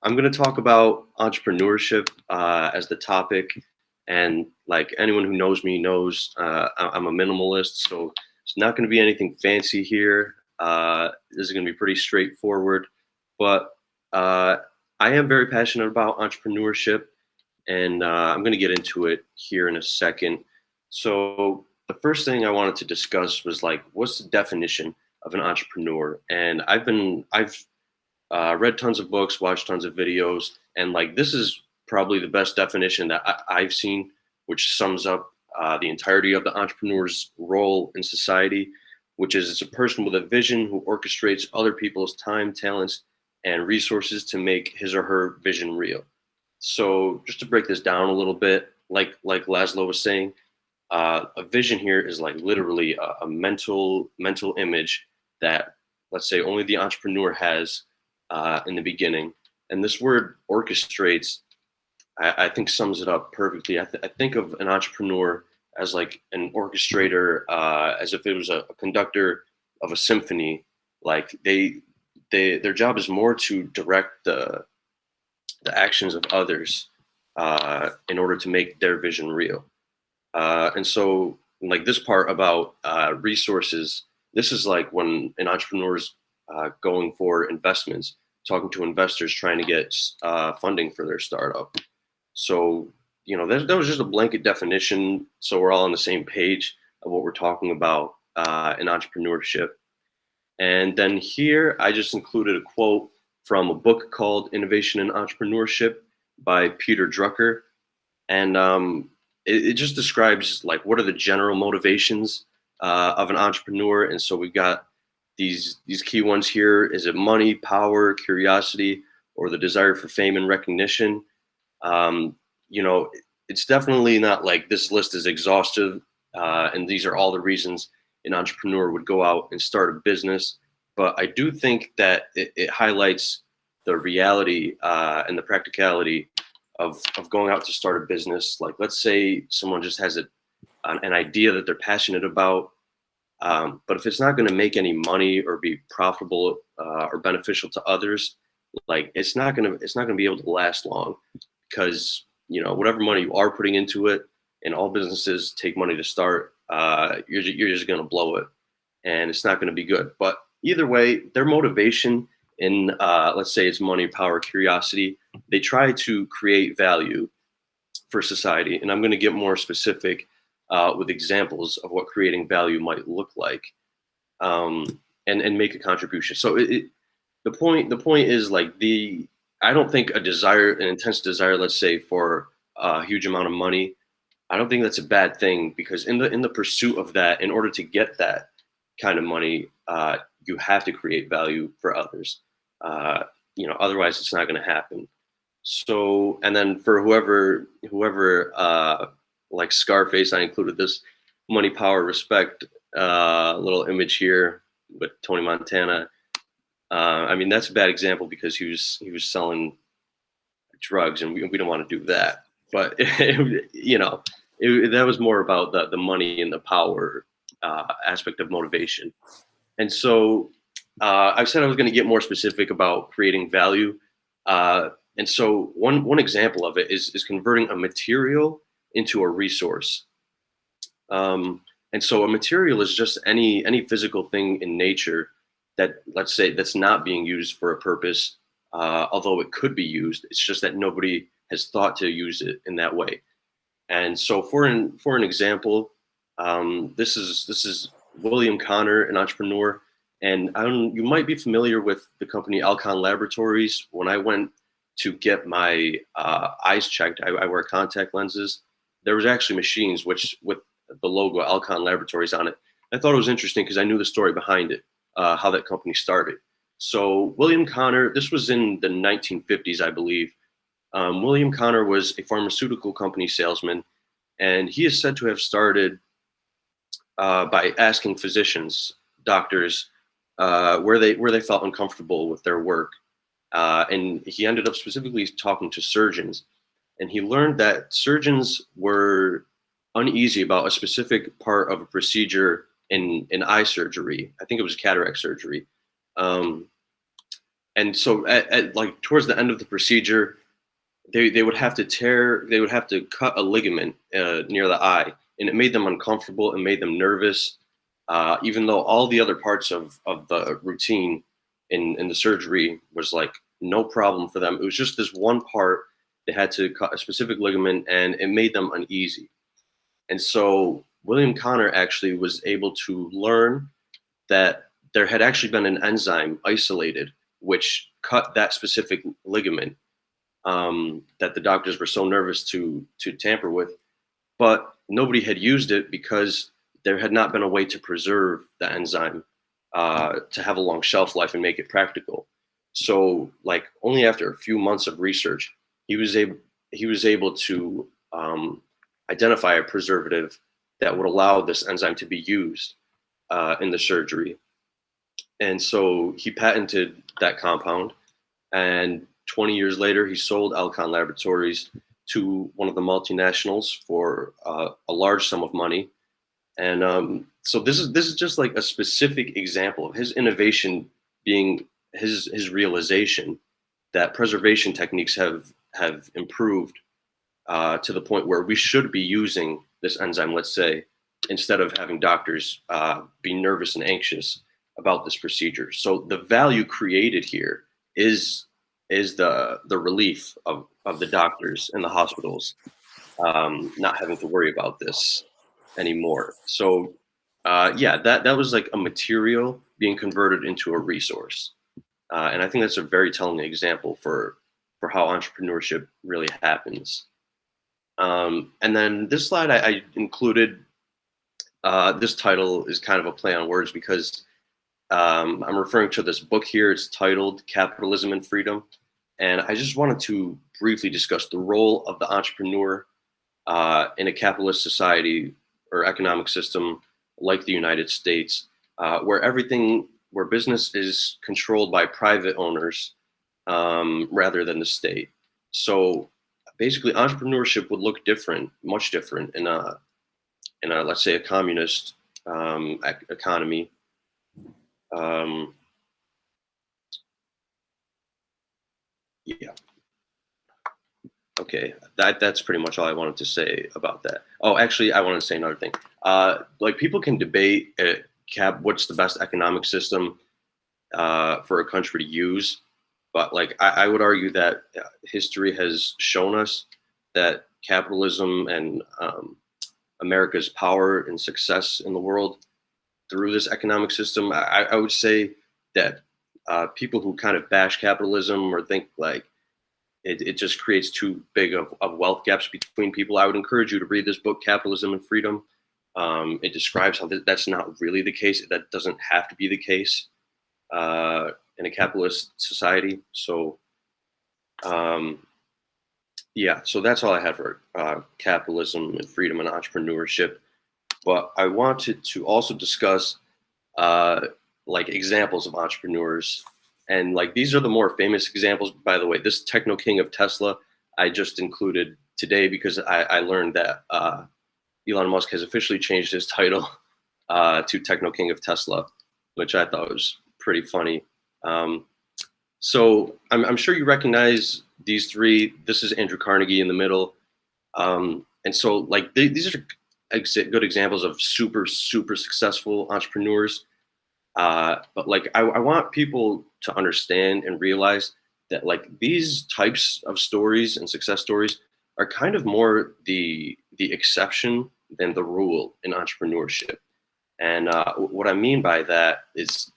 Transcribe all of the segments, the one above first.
I'm going to talk about entrepreneurship as the topic. And like anyone who knows me knows, I'm a minimalist. So it's not going to be anything fancy here. This is going to be pretty straightforward. But I am very passionate about entrepreneurship. And I'm going to get into it here in a second. So the first thing I wanted to discuss was like, what's the definition of an entrepreneur? And I've read tons of books, watched tons of videos, and like this is probably the best definition that I've seen, which sums up the entirety of the entrepreneur's role in society, which is it's a person with a vision who orchestrates other people's time, talents, and resources to make his or her vision real. So just to break this down a little bit, like Laszlo was saying, a vision here is like literally a mental image that, let's say, only the entrepreneur has in the beginning. And this word orchestrates, I think, sums it up perfectly. I think of an entrepreneur as like an orchestrator, as if it was a conductor of a symphony. Like their job is more to direct the actions of others in order to make their vision real. And so, like this part about resources, this is like when an entrepreneur's going for investments, talking to investors, trying to get funding for their startup. So, that was just a blanket definition. So we're all on the same page of what we're talking about in entrepreneurship. And then here, I just included a quote from a book called Innovation and Entrepreneurship by Peter Drucker. And it just describes like what are the general motivations of an entrepreneur. And so we've got these key ones here. Is it money, power, curiosity, or the desire for fame and recognition? It's definitely not like this list is exhaustive, and these are all the reasons an entrepreneur would go out and start a business. But I do think that it highlights the reality and the practicality of going out to start a business. Like, let's say someone just has an idea that they're passionate about, but if it's not going to make any money or be profitable or beneficial to others, like it's not going to be able to last long, because whatever money you are putting into it, and all businesses take money to start, you're just going to blow it, and it's not going to be good. But either way, their motivation in let's say it's money, power, curiosity, they try to create value for society. And I'm going to get more specific with examples of what creating value might look like, and make a contribution. So the point is like I don't think an intense desire, let's say, for a huge amount of money, I don't think that's a bad thing, because in the pursuit of that, in order to get that kind of money, you have to create value for others. Otherwise it's not going to happen. So, and then for whoever like Scarface, I included this money, power, respect little image here with Tony Montana. I mean, that's a bad example because he was selling drugs, and we don't want to do that. But that was more about the money and the power aspect of motivation. And so I said I was going to get more specific about creating value. And so one example of it is converting a material into a resource. And so a material is just any physical thing in nature that, let's say, that's not being used for a purpose, although it could be used. It's just that nobody has thought to use it in that way. And so for an example, this is William Connor, an entrepreneur. And you might be familiar with the company Alcon Laboratories. When I went to get my eyes checked, I wear contact lenses. There was actually machines with the logo Alcon Laboratories on it. I thought it was interesting because I knew the story behind it, how that company started. So William Connor, this was in the 1950s, I believe. William Connor was a pharmaceutical company salesman, and he is said to have started by asking physicians, doctors, where they felt uncomfortable with their work. And he ended up specifically talking to surgeons. And he learned that surgeons were uneasy about a specific part of a procedure in eye surgery. I think it was cataract surgery. And so at like towards the end of the procedure, they would have to cut a ligament near the eye, and it made them uncomfortable and made them nervous, even though all the other parts of the routine in the surgery was like no problem for them. It was just this one part. They had to cut a specific ligament, and it made them uneasy. And so William Connor actually was able to learn that there had actually been an enzyme isolated which cut that specific ligament, that the doctors were so nervous to tamper with, but nobody had used it because there had not been a way to preserve the enzyme to have a long shelf life and make it practical. So, like only after a few months of research, he was able to identify a preservative that would allow this enzyme to be used in the surgery. And so he patented that compound, and 20 years later, he sold Alcon Laboratories to one of the multinationals for a large sum of money. And so this is just like a specific example of his innovation being his realization that preservation techniques have improved to the point where we should be using this enzyme, let's say, instead of having doctors be nervous and anxious about this procedure. So the value created here is the relief of the doctors and the hospitals not having to worry about this anymore. So yeah, that was like a material being converted into a resource, and I think that's a very telling example for how entrepreneurship really happens. And then this slide I included. This title is kind of a play on words because I'm referring to this book here. It's titled Capitalism and Freedom. And I just wanted to briefly discuss the role of the entrepreneur in a capitalist society or economic system like the United States, where business is controlled by private owners rather than the state. So basically, entrepreneurship would look different, much different in a let's say a communist economy. Yeah. Okay. That's pretty much all I wanted to say about that. Oh, actually, I want to say another thing. Like people can debate what's the best economic system for a country to use, but like I would argue that history has shown us that capitalism and America's power and success in the world through this economic system. I would say that people who kind of bash capitalism or think like it just creates too big of wealth gaps between people, I would encourage you to read this book, Capitalism and Freedom. It describes how that's not really the case. That doesn't have to be the case in a capitalist society. So, yeah, so that's all I had for capitalism and freedom and entrepreneurship. But I wanted to also discuss like examples of entrepreneurs. And like these are the more famous examples. By the way, this Techno King of Tesla, I just included today because I learned that Elon Musk has officially changed his title to Techno King of Tesla, which I thought was pretty funny. So I'm sure you recognize these three. This is Andrew Carnegie in the middle. And so like these are good examples of super successful entrepreneurs. But like I want people to understand and realize that like these types of stories and success stories are kind of more the exception than the rule in entrepreneurship. And what I mean by that is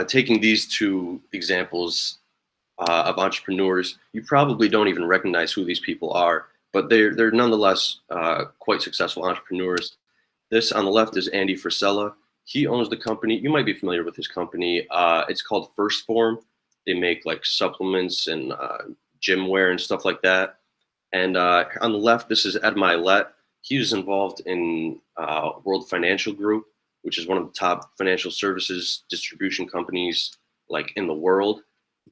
taking these two examples of entrepreneurs, you probably don't even recognize who these people are, but they're nonetheless quite successful entrepreneurs. This on the left is Andy Frisella. He owns the company. You might be familiar with his company. It's called First Form. They make like supplements and gym wear and stuff like that. And on the left, this is Ed Milet. He was involved in World Financial Group, which is one of the top financial services distribution companies like in the world.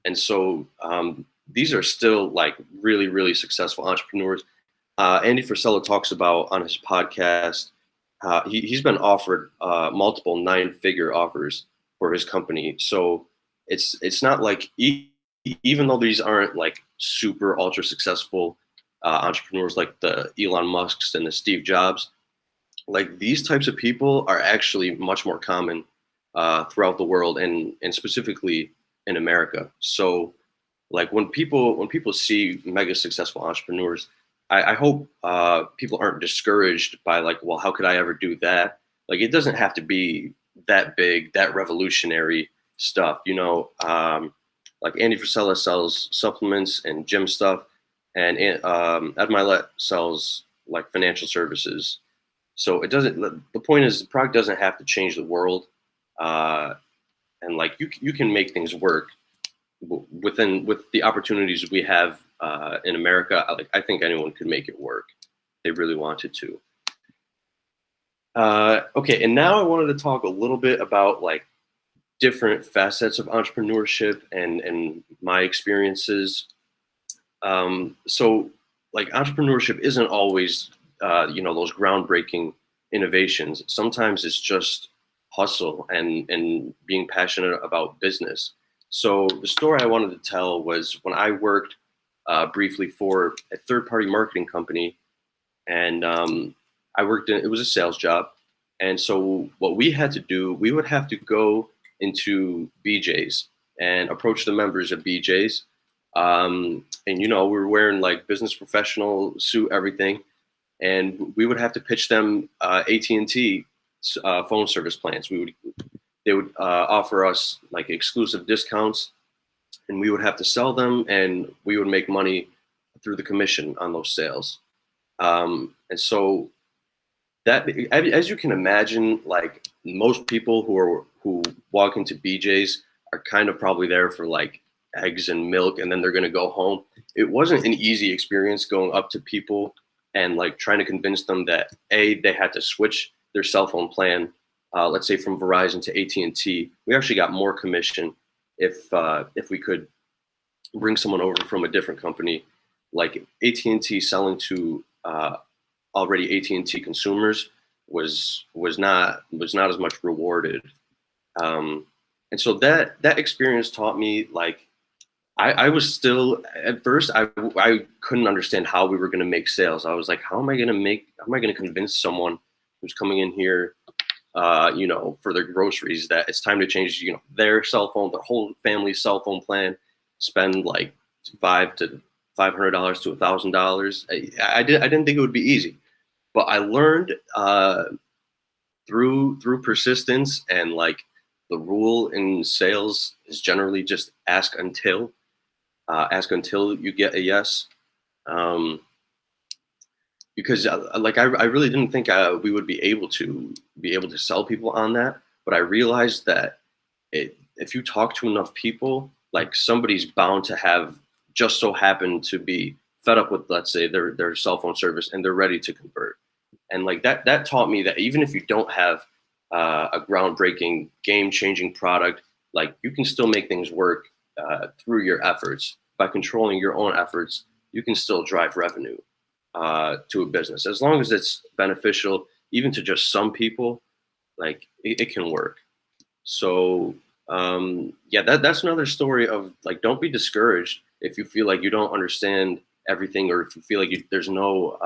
And so these are still like really successful entrepreneurs. Andy Frisella talks about on his podcast, he's been offered multiple 9-figure offers for his company. So it's not like even though these aren't like super ultra successful entrepreneurs like the Elon Musks and the Steve Jobs, like these types of people are actually much more common throughout the world and specifically in America. So like when people see mega successful entrepreneurs, I hope people aren't discouraged by like, well, how could I ever do that? Like it doesn't have to be that big, that revolutionary stuff, you know. Like Andy Frisella sells supplements and gym stuff, and Ed Milet sells like financial services. So it doesn't. The point is, the product doesn't have to change the world, uh, and like you can make things work with the opportunities we have in America. Like I think anyone could make it work. If they really wanted to. Okay, and now I wanted to talk a little bit about like different facets of entrepreneurship and my experiences. So like entrepreneurship isn't always you know, those groundbreaking innovations. Sometimes it's just hustle and being passionate about business. So the story I wanted to tell was when I worked briefly for a third-party marketing company, and I worked in, it was a sales job. And so what we had to do, we would have to go into BJ's and approach the members of BJ's. And you know, we were wearing like business professional suit, everything, and we would have to pitch them AT&T phone service plans. They would offer us like exclusive discounts, and we would have to sell them, and we would make money through the commission on those sales. And so that, as you can imagine, like most people who walk into BJ's are kind of probably there for like eggs and milk, and then they're going to go home. It wasn't an easy experience going up to people and like trying to convince them that they had to switch their cell phone plan, let's say from Verizon to AT&T. We actually got more commission if we could bring someone over from a different company, like AT&T selling to already AT&T consumers was not as much rewarded. And so that experience taught me like I was still at first I couldn't understand how we were going to make sales. I was like, how am I going to convince someone who's coming in here, you know, for their groceries that it's time to change, you know, their cell phone, their whole family's cell phone plan, spend like $500 to $1,000. I didn't think it would be easy, but I learned through persistence, and like the rule in sales is generally just ask until you get a yes. Because like I really didn't think we would be able to sell people on that, but I realized that if you talk to enough people, like somebody's bound to have just so happen to be fed up with, let's say, their cell phone service, and they're ready to convert. And like that taught me that even if you don't have a groundbreaking, game-changing product, like you can still make things work through your efforts. By controlling your own efforts, you can still drive revenue to a business, as long as it's beneficial, even to just some people. Like it can work. So yeah, that's another story of like, don't be discouraged if you feel like you don't understand everything, or if you feel like there's no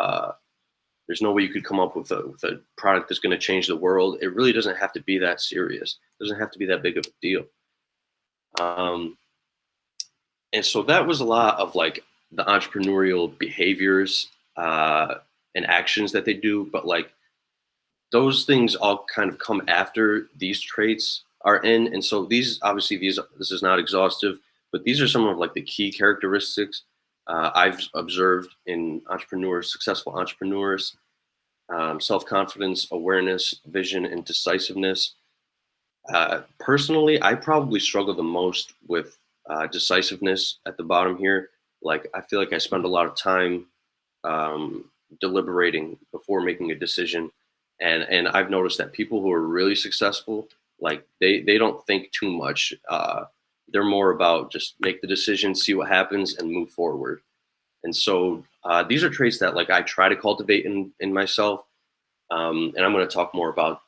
way you could come up with a product that's going to change the world. It really doesn't have to be that serious. It doesn't have to be that big of a deal. And so that was a lot of like the entrepreneurial behaviors and actions that they do. But like those things all kind of come after these traits are in. And so this is not exhaustive, but these are some of like the key characteristics I've observed in successful entrepreneurs: self-confidence, awareness, vision, and decisiveness. Personally, I probably struggle the most with decisiveness at the bottom here. Like, I feel like I spend a lot of time deliberating before making a decision. And I've noticed that people who are really successful, like they don't think too much. They're more about just make the decision, see what happens, and move forward. And so these are traits that like I try to cultivate in myself. And I'm going to talk more about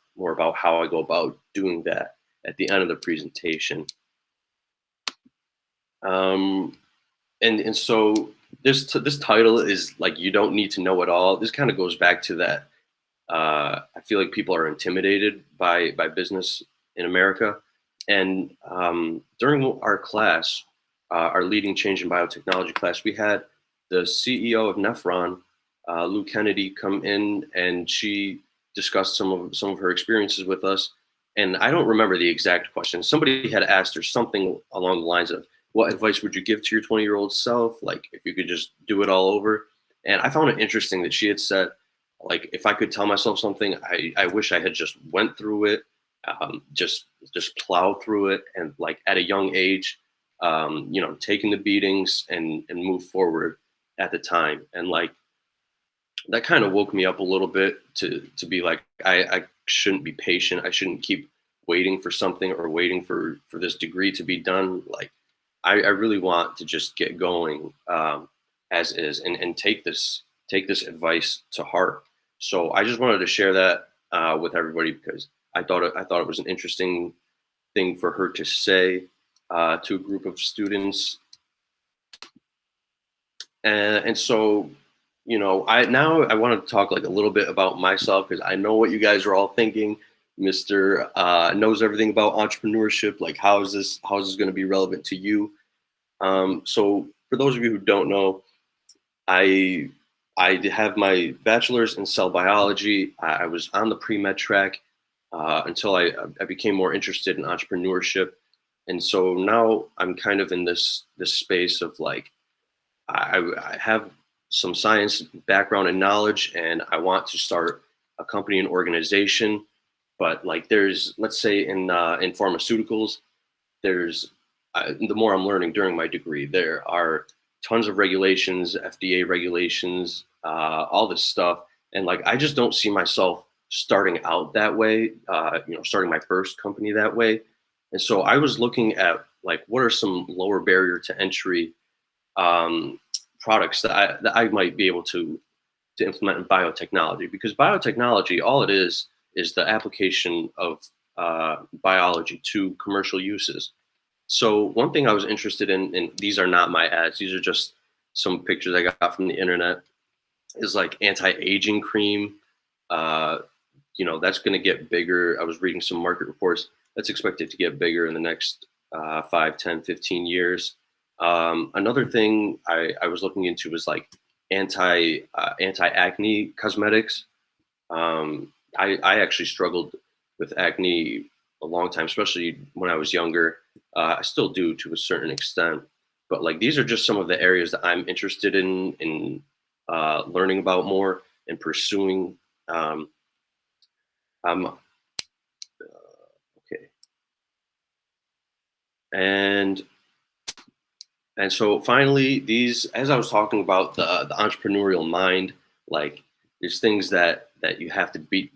how I go about doing that at the end of the presentation. Um, and so this title is like, you don't need to know it all. This kind of goes back to that. I feel like people are intimidated by business in America. And during our class, our leading change in biotechnology class, we had the CEO of Nephron, Lou Kennedy, come in, and she discussed some of her experiences with us. And I don't remember the exact question. Somebody had asked her something along the lines of, "What advice would you give to your 20-year-old self? Like, if you could just do it all over?" And I found it interesting that she had said, like, if I could tell myself something, I wish I had just went through it, just plowed through it, and like at a young age, taking the beatings and move forward at the time. And like that kind of woke me up a little bit to be like, I shouldn't be patient. I shouldn't keep waiting for something or waiting for this degree to be done. Like I really want to just get going, as is, and take this advice to heart. So I just wanted to share that with everybody, because I thought it was an interesting thing for her to say to a group of students. And so, I want to talk like a little bit about myself, because I know what you guys are all thinking. Mr. Knows everything about entrepreneurship. Like, how is this going to be relevant to you? So for those of you who don't know, I I have my bachelor's in cell biology. I was on the pre-med track until I became more interested in entrepreneurship. And so now I'm kind of in this space of like, I have some science background and knowledge, and I want to start a company and organization. But like, there's, let's say, in pharmaceuticals, there's the more I'm learning during my degree, there are tons of regulations, FDA regulations, all this stuff, and like I just don't see myself starting out that way. Starting my first company that way. And so I was looking at like, what are some lower barrier to entry um, products that I might be able to implement in biotechnology, because biotechnology, all it is the application of biology to commercial uses. So one thing I was interested in, and these are not my ads, these are just some pictures I got from the internet, is like anti-aging cream. Uh, that's going to get bigger. I was reading some market reports. That's expected to get bigger in the next 5, 10, 15 years. Another thing I was looking into was like anti-acne cosmetics. I actually struggled with acne a long time, especially when I was younger. I still do to a certain extent, but like these are just some of the areas that I'm interested in learning about more and pursuing. I'm okay, and and so finally, these, as I was talking about the entrepreneurial mind, like there's things that you have to be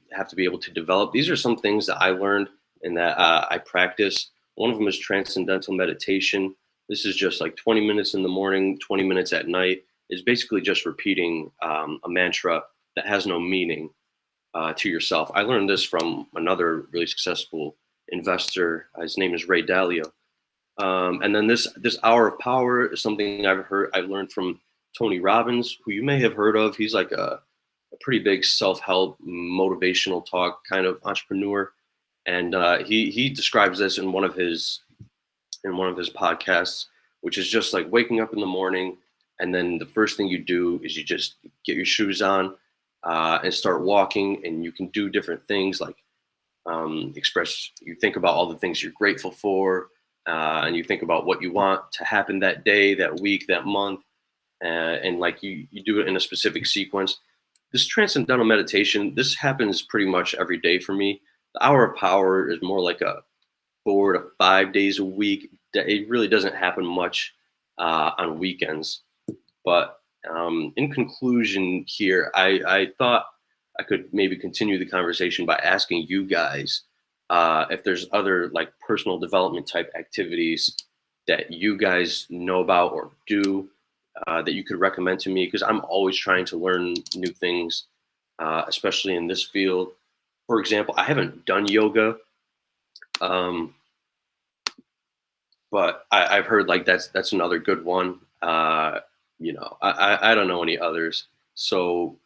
able to develop. These are some things that I learned and that I practice. One of them is transcendental meditation. This is just like 20 minutes in the morning, 20 minutes at night. Is basically just repeating a mantra that has no meaning to yourself. I learned this from another really successful investor. His name is Ray Dalio. And then this hour of power is something I've learned from Tony Robbins, who you may have heard of. He's like a pretty big self-help, motivational talk kind of entrepreneur, and he describes this in one of his podcasts, which is just like waking up in the morning, and then the first thing you do is you just get your shoes on and start walking, and you can do different things like you think about all the things you're grateful for, and you think about what you want to happen that day, that week, that month, and like you do it in a specific sequence. This transcendental meditation, this happens pretty much every day for me. The hour of power is more like a 4 to 5 days a week. It really doesn't happen much on weekends. But in conclusion here, I thought I could maybe continue the conversation by asking you guys if there's other like personal development type activities that you guys know about or do that you could recommend to me, because I'm always trying to learn new things, especially in this field. For example, I haven't done yoga. Um, but I've heard like that's another good one. I don't know any others. So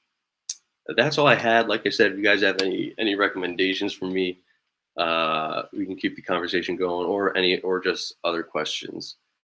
that's all I had. Like I said, if you guys have any recommendations for me, we can keep the conversation going, or just other questions.